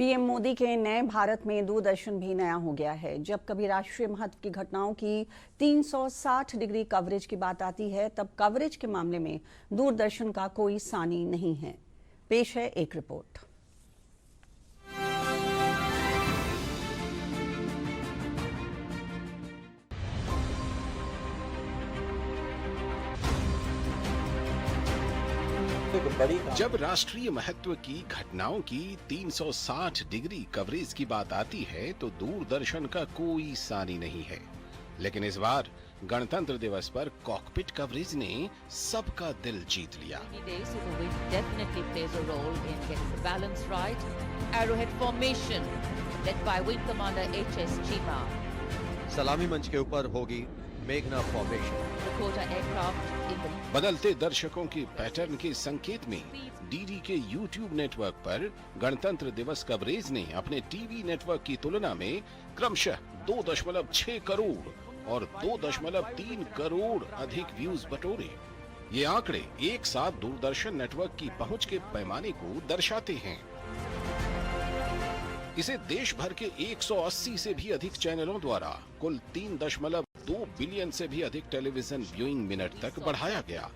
PM Modi के नए भारत में दूरदर्शन भी नया हो गया है। जब कभी राष्ट्रीय महत्व की घटनाओं की 360 डिग्री कवरेज की बात आती है, तब कवरेज के मामले में दूरदर्शन का कोई सानी नहीं है। पेश है एक रिपोर्ट। जब राष्ट्रीय महत्व की घटनाओं की 360 डिग्री कवरेज की बात आती है तो दूरदर्शन का कोई सानी नहीं है। लेकिन इस बार गणतंत्र दिवस पर कॉकपिट कवरेज ने सबका दिल जीत लिया। सलामी मंच के ऊपर होगी मेघना फॉर्मेशन। बदलते दर्शकों के पैटर्न के संकेत में डीडी के यूट्यूब नेटवर्क पर गणतंत्र दिवस कवरेज ने अपने टीवी नेटवर्क की तुलना में क्रमशः 2.6 करोड़ और 2.3 करोड़ अधिक व्यूज बटोरे। ये आंकड़े एक साथ दूरदर्शन नेटवर्क की पहुंच के पैमाने को दर्शाते हैं। इसे देश भर के 180 से भी अधिक चैनलों द्वारा कुल 3.2 बिलियन से भी अधिक टेलीविजन व्यूइंग मिनट तक बढ़ाया गया,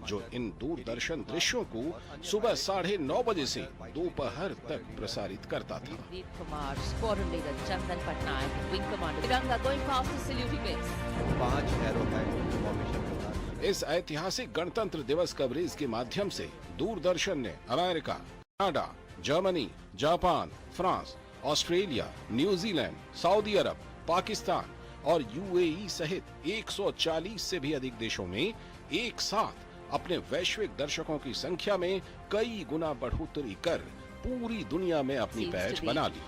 जो इन दूरदर्शन दृश्यों को सुबह 9:30 बजे से दोपहर तक प्रसारित करता था। इस ऐतिहासिक गणतंत्र दिवस कवरेज के माध्यम से दूरदर्शन ने America, Canada, Germany, Japan, France, Australia, New Zealand, Saudi Arab, Pakistan और यूएई सहित 140 से भी अधिक देशों में एक साथ अपने वैश्विक दर्शकों की संख्या में कई गुना बढ़ोतरी कर पूरी दुनिया में अपनी पैठ बना ली।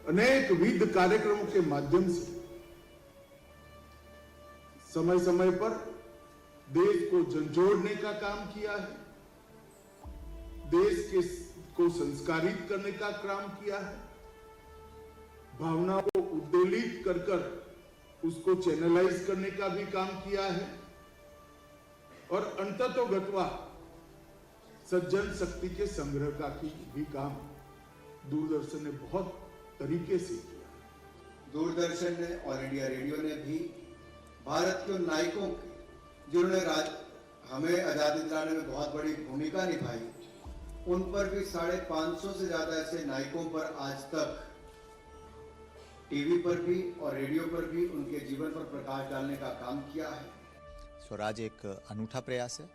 अनेक विविध कार्यक्रमों के माध्यम से समय समय पर देश को झंझोड़ने का काम किया है, देश को संस्कारित करने का काम किया है, भावनाओं को उद्वेलित कर कर उसको चैनलाइज करने का भी काम किया है और अंततोगत्वा सज्जन शक्ति के संग्रह का भी काम दूरदर्शन ने बहुत तरीके से किया। दूरदर्शन ने और इंडिया रेडियो ने भी भारत के नायकों के, जिन्होंने हमें आजादी दिलाने में बहुत बड़ी भूमिका निभाई, उन पर भी 550 से ज्यादा ऐसे नायकों पर आज तक टीवी पर भी और रेडियो पर भी उनके जीवन पर प्रकाश डालने का काम किया है। स्वराज एक अनूठा प्रयास है।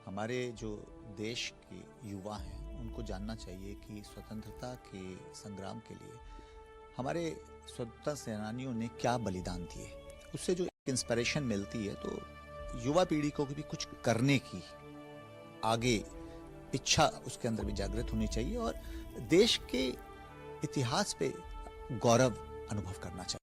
हमारे जो देश के युवा हैं उनको जानना चाहिए कि स्वतंत्रता के संग्राम के लिए हमारे स्वतंत्रता सेनानियों ने क्या बलिदान दिए। उससे जो इंस्पिरेशन मिलती है तो युवा पीढ़ी को भी कुछ करने की आगे इच्छा उसके अंदर भी जागृत होनी चाहिए और देश के इतिहास पे गौरव अनुभव करना चाहिए।